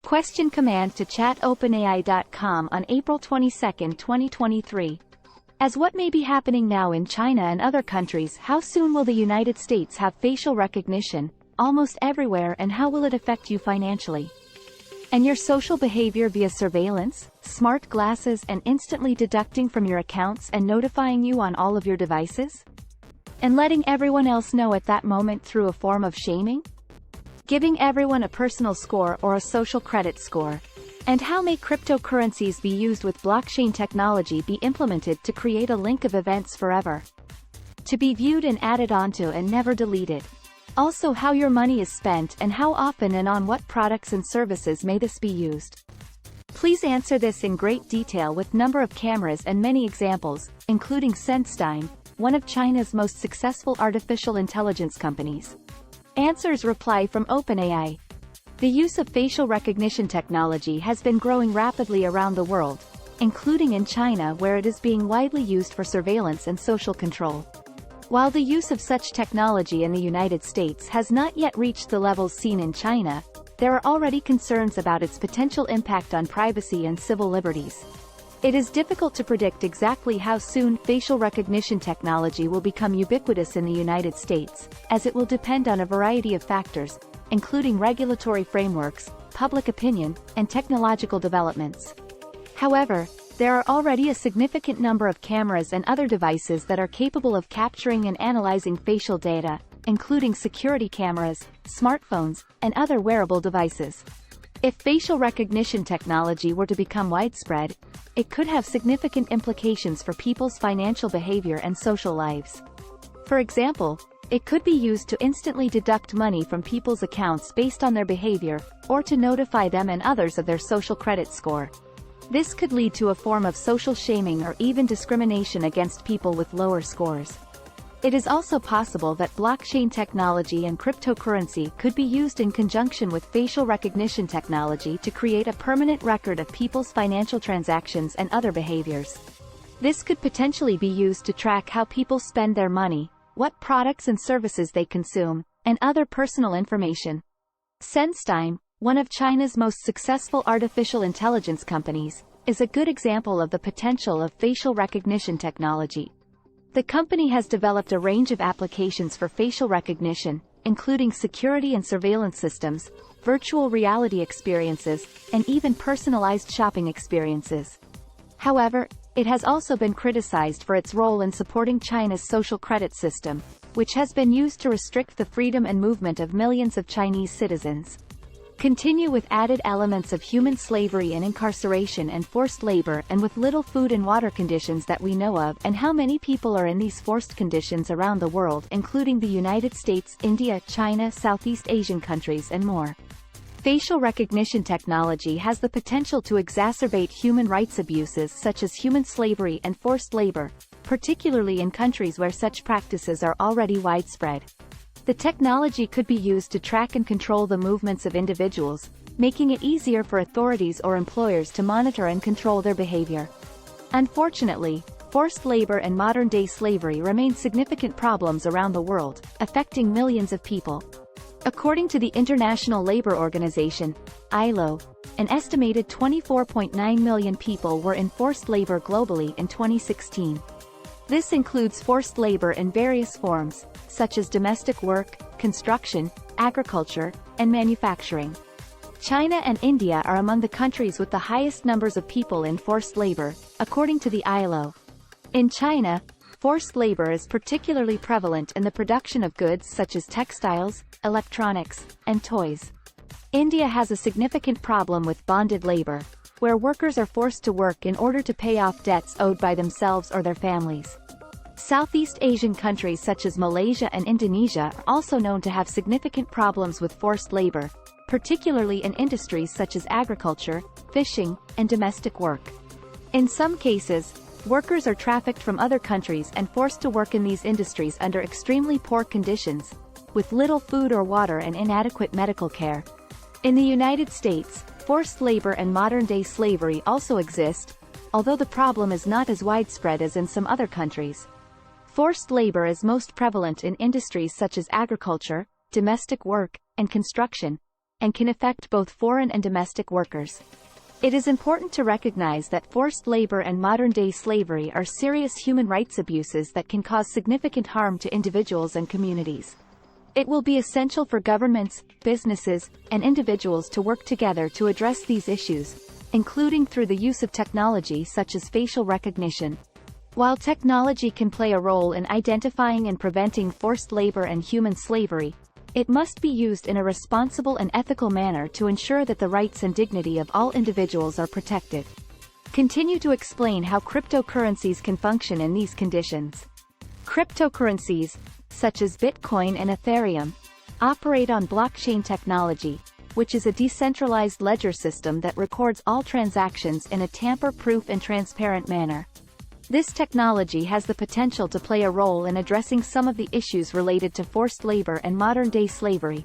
Question command to chat openai.com on April 22, 2023. As what may be happening now in China and other countries, how soon will the United States have facial recognition, almost everywhere, and how will it affect you financially? And your social behavior via surveillance, smart glasses, and instantly deducting from your accounts and notifying you on all of your devices? And letting everyone else know at that moment through a form of shaming? Giving everyone a personal score or a social credit score. And how may cryptocurrencies be used with blockchain technology be implemented to create a link of events forever? To be viewed and added onto and never deleted. Also, how your money is spent and how often and on what products and services may this be used. Please answer this in great detail with number of cameras and many examples, including SenseTime, one of China's most successful artificial intelligence companies. Answers reply from OpenAI. The use of facial recognition technology has been growing rapidly around the world, including in China, where it is being widely used for surveillance and social control. While the use of such technology in the United States has not yet reached the levels seen in China, there are already concerns about its potential impact on privacy and civil liberties. It is difficult to predict exactly how soon facial recognition technology will become ubiquitous in the United States, as it will depend on a variety of factors, including regulatory frameworks, public opinion, and technological developments. However, there are already a significant number of cameras and other devices that are capable of capturing and analyzing facial data, including security cameras, smartphones, and other wearable devices. If facial recognition technology were to become widespread, it could have significant implications for people's financial behavior and social lives. For example, it could be used to instantly deduct money from people's accounts based on their behavior, or to notify them and others of their social credit score. This could lead to a form of social shaming or even discrimination against people with lower scores. It is also possible that blockchain technology and cryptocurrency could be used in conjunction with facial recognition technology to create a permanent record of people's financial transactions and other behaviors. This could potentially be used to track how people spend their money, what products and services they consume, and other personal information. SenseTime, one of China's most successful artificial intelligence companies, is a good example of the potential of facial recognition technology. The company has developed a range of applications for facial recognition, including security and surveillance systems, virtual reality experiences, and even personalized shopping experiences. However, it has also been criticized for its role in supporting China's social credit system, which has been used to restrict the freedom and movement of millions of Chinese citizens. Continue with added elements of human slavery and incarceration and forced labor, and with little food and water conditions that we know of, and how many people are in these forced conditions around the world, including the United States, India, China, Southeast Asian countries, and more. Facial recognition technology has the potential to exacerbate human rights abuses such as human slavery and forced labor, particularly in countries where such practices are already widespread. The technology could be used to track and control the movements of individuals, making it easier for authorities or employers to monitor and control their behavior. Unfortunately, forced labor and modern-day slavery remain significant problems around the world, affecting millions of people. According to the International Labour Organization, ILO, an estimated 24.9 million people were in forced labor globally in 2016. This includes forced labor in various forms, such as domestic work, construction, agriculture, and manufacturing. China and India are among the countries with the highest numbers of people in forced labor, according to the ILO. In China, forced labor is particularly prevalent in the production of goods such as textiles, electronics, and toys. India has a significant problem with bonded labor, where workers are forced to work in order to pay off debts owed by themselves or their families. Southeast Asian countries such as Malaysia and Indonesia are also known to have significant problems with forced labor, particularly in industries such as agriculture, fishing, and domestic work. In some cases, workers are trafficked from other countries and forced to work in these industries under extremely poor conditions, with little food or water and inadequate medical care. In the United States, forced labor and modern-day slavery also exist, although the problem is not as widespread as in some other countries. Forced labor is most prevalent in industries such as agriculture, domestic work, and construction, and can affect both foreign and domestic workers. It is important to recognize that forced labor and modern-day slavery are serious human rights abuses that can cause significant harm to individuals and communities. It will be essential for governments, businesses, and individuals to work together to address these issues, including through the use of technology such as facial recognition. While technology can play a role in identifying and preventing forced labor and human slavery, it must be used in a responsible and ethical manner to ensure that the rights and dignity of all individuals are protected. Continue to explain how cryptocurrencies can function in these conditions. Cryptocurrencies, such as Bitcoin and Ethereum, operate on blockchain technology, which is a decentralized ledger system that records all transactions in a tamper-proof and transparent manner. This technology has the potential to play a role in addressing some of the issues related to forced labor and modern-day slavery.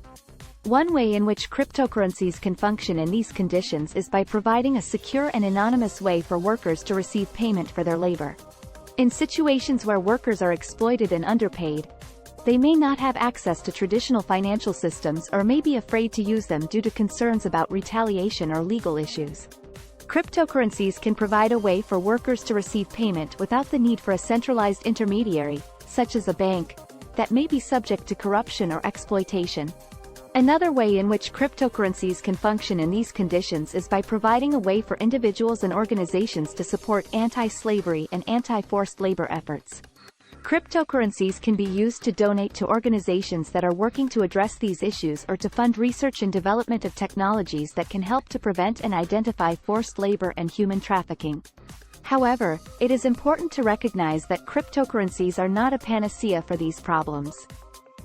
One way in which cryptocurrencies can function in these conditions is by providing a secure and anonymous way for workers to receive payment for their labor. In situations where workers are exploited and underpaid, they may not have access to traditional financial systems or may be afraid to use them due to concerns about retaliation or legal issues. Cryptocurrencies can provide a way for workers to receive payment without the need for a centralized intermediary, such as a bank, that may be subject to corruption or exploitation. Another way in which cryptocurrencies can function in these conditions is by providing a way for individuals and organizations to support anti-slavery and anti-forced labor efforts. Cryptocurrencies can be used to donate to organizations that are working to address these issues or to fund research and development of technologies that can help to prevent and identify forced labor and human trafficking. However, it is important to recognize that cryptocurrencies are not a panacea for these problems.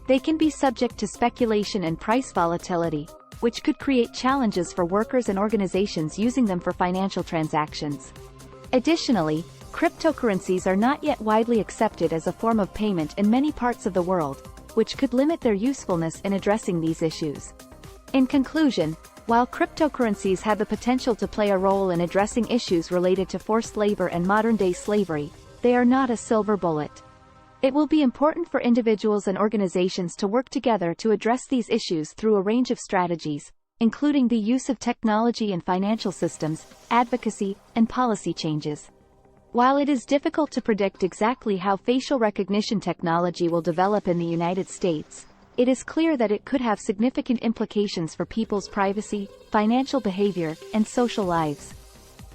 They can be subject to speculation and price volatility, which could create challenges for workers and organizations using them for financial transactions. Additionally, cryptocurrencies are not yet widely accepted as a form of payment in many parts of the world, which could limit their usefulness in addressing these issues. In conclusion, while cryptocurrencies have the potential to play a role in addressing issues related to forced labor and modern-day slavery, they are not a silver bullet. It will be important for individuals and organizations to work together to address these issues through a range of strategies, including the use of technology and financial systems, advocacy, and policy changes. While it is difficult to predict exactly how facial recognition technology will develop in the United States, it is clear that it could have significant implications for people's privacy, financial behavior, and social lives.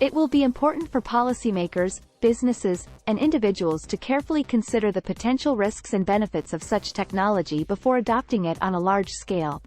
It will be important for policymakers, businesses, and individuals to carefully consider the potential risks and benefits of such technology before adopting it on a large scale.